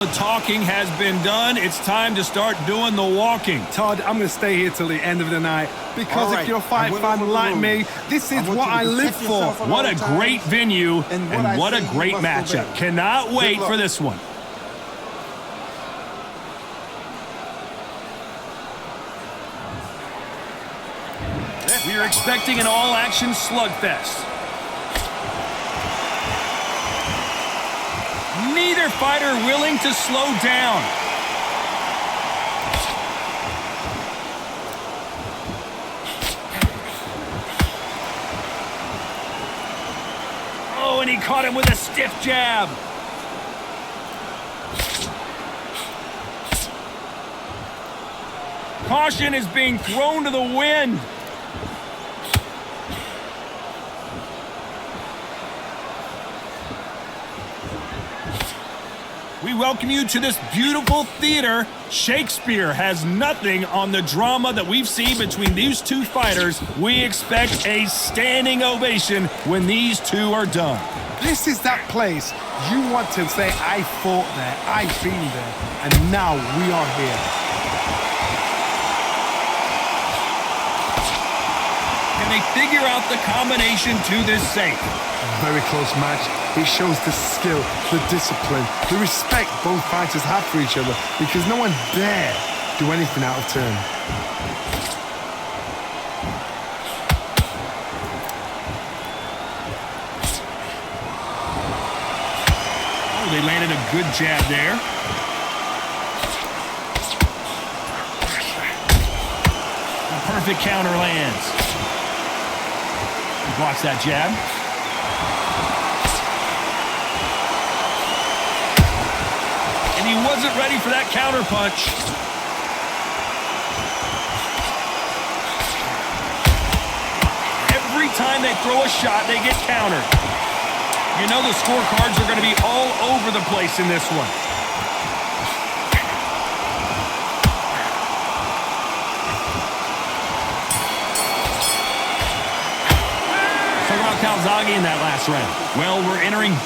The talking has been done. It's time to start doing the walking. Todd, I'm going to stay here till the end of the night because Right. if you're a fight fan like me, this is what I live for. What a great venue and what a great matchup. Cannot wait for this one. We are expecting an all-action slugfest. Neither fighter willing to slow down. Oh, and he caught him with a stiff jab. Caution is being thrown to the wind. We welcome you to this beautiful theater. Shakespeare has nothing on the drama that we've seen between these two fighters. We expect a standing ovation when these two are done. This is that place you want to say, I fought there, I've been there, and now we are here. Can they figure out the combination to this safe? Very close match. It shows the skill, the discipline, the respect both fighters have for each other because no one dare do anything out of turn. Oh, they landed a good jab there. A perfect counter lands. He blocks that jab. And he wasn't ready for that counter punch. Every time they throw a shot, they get countered. You know the scorecards are going to be all over the place in this one. Talk about calzaghe in that last round. Well, we're entering...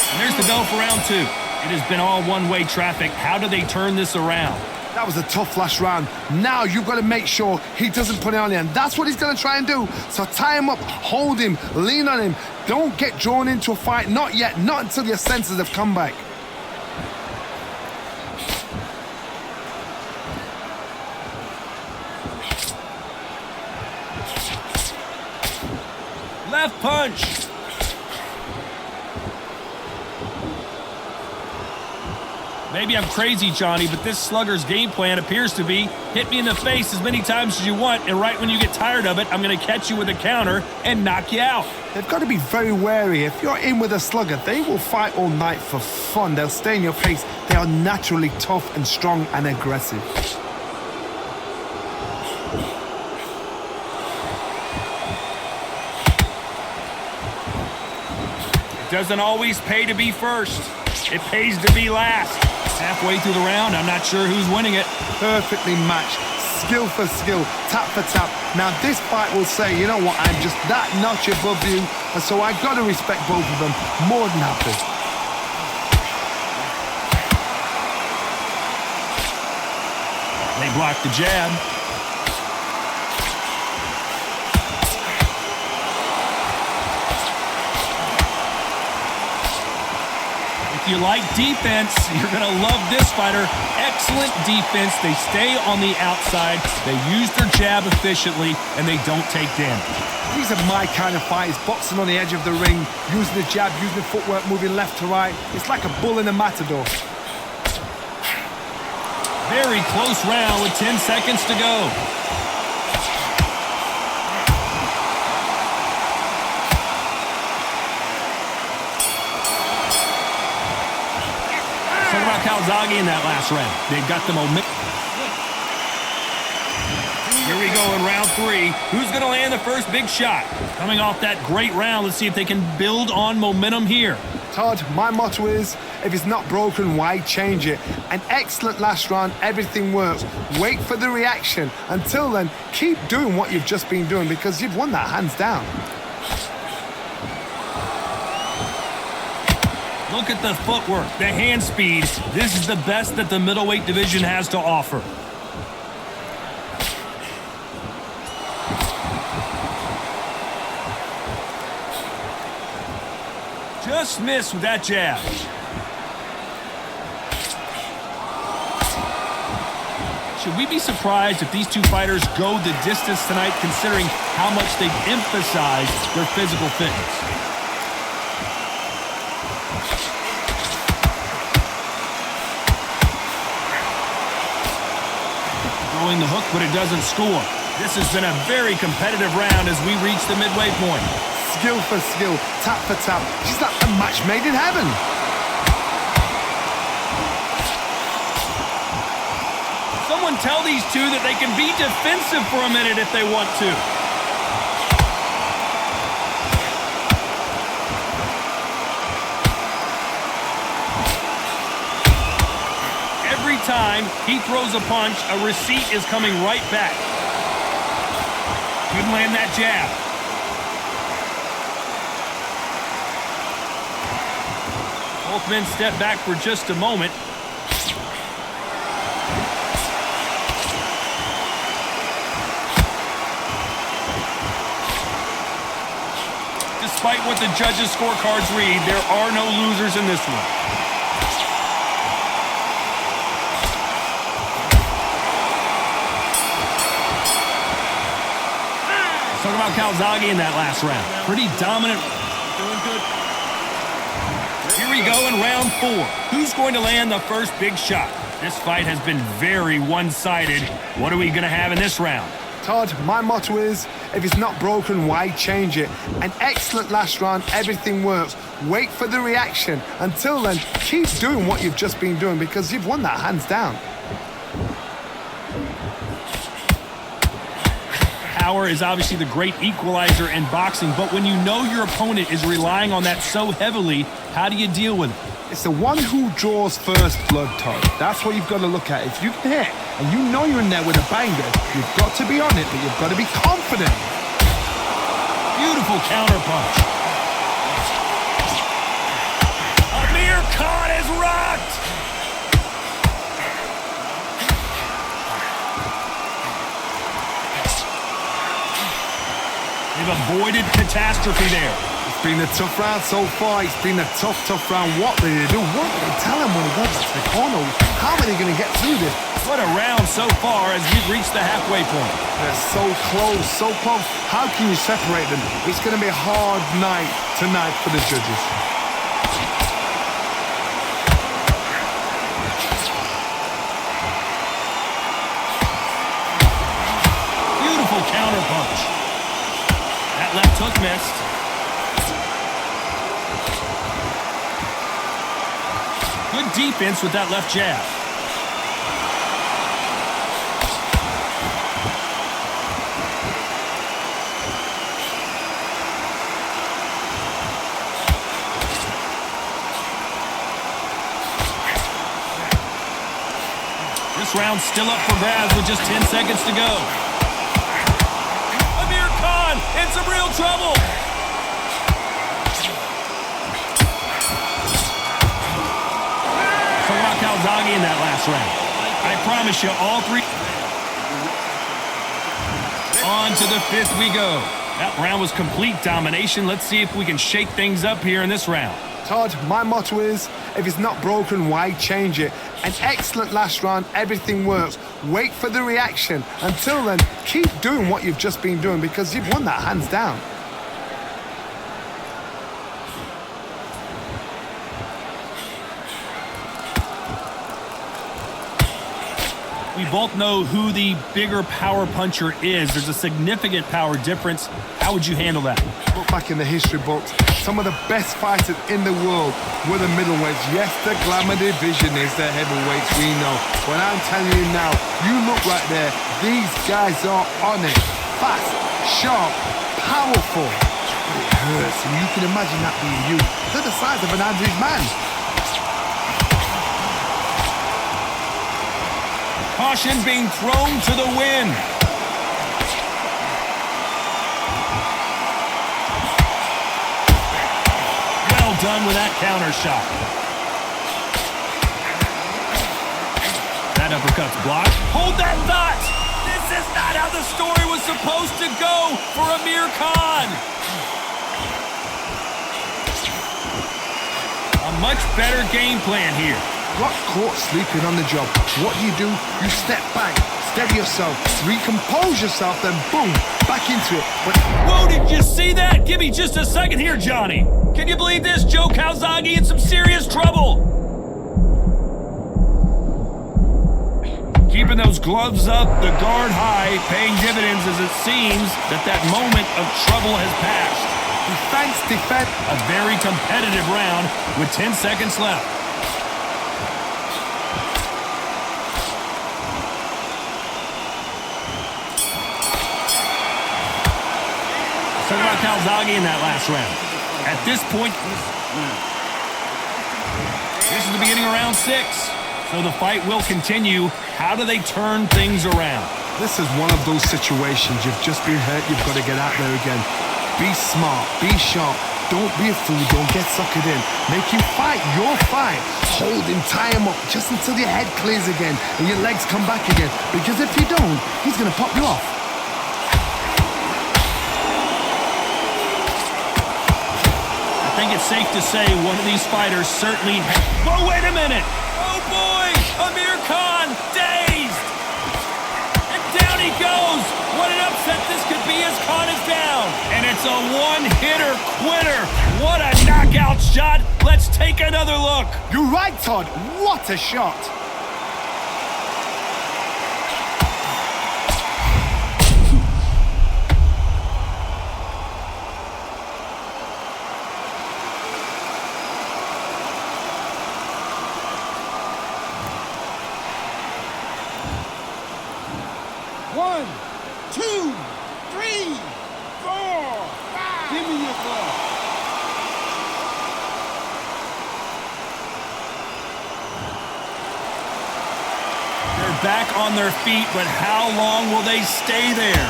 And there's the bell for round two. It has been all one-way traffic. How do they turn this around? That was a tough last round. Now you've got to make sure he doesn't put it on you, and that's what he's going to try and do. So tie him up, hold him, lean on him. Don't get drawn into a fight. Not yet. Not until your senses have come back. Left punch. Maybe I'm crazy, Johnny, but this slugger's game plan appears to be hit me in the face as many times as you want, and right when you get tired of it, I'm going to catch you with a counter and knock you out. They've got to be very wary. If you're in with a slugger, they will fight all night for fun. They'll stay in your face. They are naturally tough and strong and aggressive. It doesn't always pay to be first. It pays to be last. Halfway through the round, I'm not sure who's winning it. Perfectly matched, skill for skill, tap for tap. Now this fight will say, you know what, I'm just that notch above you, and so I've got to respect both of them more than happy. They blocked the jab. If you like defense, you're going to love this fighter. Excellent defense. They stay on the outside. They use their jab efficiently, and they don't take damage. These are my kind of fighters, boxing on the edge of the ring, using the jab, using the footwork, moving left to right. It's like a bull in a matador. Very close round with 10 seconds to go. Talk about calzaghe in that last round. They've got the momentum. Here we go in round three. Who's going to land the first big shot? Coming off that great round, let's see if they can build on momentum here. Todd, my motto is, if it's not broken, why change it? An excellent last round, everything works. Wait for the reaction. Until then, keep doing what you've just been doing because you've won that hands down. Look at the footwork, the hand speed. This is the best that the middleweight division has to offer. Just missed with that jab. Should we be surprised if these two fighters go the distance tonight, considering how much they've emphasized their physical fitness? Throwing the hook, but it doesn't score. This has been a very competitive round as we reach the midway point. Skill for skill, tap for tap. She's like a match made in heaven. Someone tell these two that they can be defensive for a minute if they want to. Every time he throws a punch, a receipt is coming right back. Couldn't land that jab. Both men step back for just a moment. Despite what the judges' scorecards read, there are no losers in this one. Let's talk about Calzaghe in that last round. Pretty dominant. Doing good. Here we go in round 4. Who's going to land the first big shot? This fight has been very one-sided. What are we going to have in this round? Todd, my motto is, if it's not broken, why change it? An excellent last round, everything works. Wait for the reaction. Until then, keep doing what you've just been doing because you've won that hands down. Power is obviously the great equalizer in boxing, but when you know your opponent is relying on that so heavily, how do you deal with it? It's the one who draws first blood, Todd. That's what you've got to look at. If you can hit and you know you're in there with a banger, you've got to be on it, but you've got to be confident. Beautiful counter punch. Aamir Khan is rocked. They've avoided catastrophe there. It's been a tough round so far. It's been a tough round. What do they do? What do they tell them when they go back to the corner? How are they going to get through this? What a round so far as we've reached the halfway point. They're so close, so close. How can you separate them? It's going to be a hard night tonight for the judges. Beautiful counter punch. That left hook missed. Good defense with that left jab. This round's still up for grabs with just 10 seconds to go. Aamir Khan in some real trouble. Calzaghe in that last round. I promise you, all three. On to the 5th we go. That round was complete domination. Let's see if we can shake things up here in this round. Todd, my motto is, if it's not broken, why change it? An excellent last round, everything works. Wait for the reaction. Until then, keep doing what you've just been doing because you've won that hands down. We both know who the bigger power puncher is. There's a significant power difference. How would you handle that? Look back in the history books. Some of the best fighters in the world were the middleweights. Yes, the glamour division is the heavyweights, we know. But I'm telling you now, you look right there. These guys are on it. Fast, sharp, powerful. But it hurts, and you can imagine that being you. They're the size of an average man. Caution being thrown to the wind. Well Well done with that counter shot. That uppercut's blocked. Hold that thought! This is not how the story was supposed to go for Aamir Khan. A much better game plan here. Got caught sleeping on the job. What do? You step back, steady yourself, recompose yourself, then boom, back into it. But whoa, did you see that? Give me just a second here, Johnny. Can you believe this? Joe Calzaghe in some serious trouble. Keeping those gloves up, the guard high, paying dividends as it seems that moment of trouble has passed. Defense. A very competitive round with 10 seconds left. Talk about Calzaghe in that last round. At this point, this is the beginning of round 6. So the fight will continue. How do they turn things around? This is one of those situations. You've just been hurt. You've got to get out there again. Be smart. Be sharp. Don't be a fool. Don't get suckered in. Make him fight your fight. Hold him. Tie him up just until your head clears again and your legs come back again. Because if you don't, he's going to pop you off. I think it's safe to say one of these fighters certainly... Whoa, wait a minute! Oh boy! Aamir Khan dazed! And down he goes! What an upset this could be as Khan is down! And it's a one-hitter quitter! What a knockout shot! Let's take another look! You're right, Todd. What a shot! One, two, three, four, five. Give me your glove. They're back on their feet, but how long will they stay there?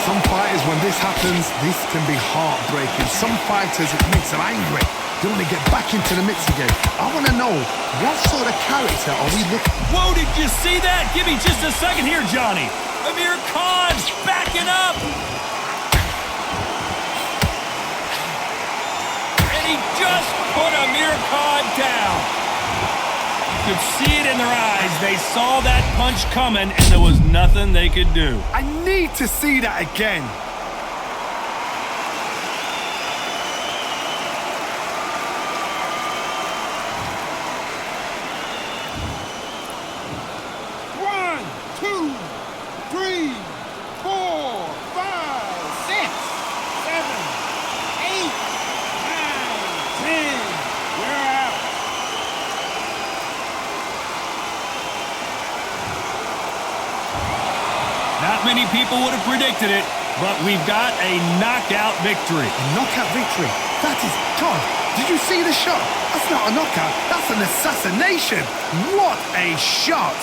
Some fighters, when this happens, this can be heartbreaking. Some fighters, it makes them angry. They want to get back into the mix again. I want to know, what sort of character are we looking at? Whoa, did you see that? Give me just a second here, Johnny. Aamir Khan's backing up. And he just put Aamir Khan down. You could see it in their eyes. They saw that punch coming, and there was nothing they could do. I need to see that again. One, two, three, four, five, six, seven, eight, nine, 10. We're out. Not many people would have predicted it, but we've got a knockout victory. A knockout victory. That is, Todd, did you see the shot? That's not a knockout. That's an assassination. What a shot.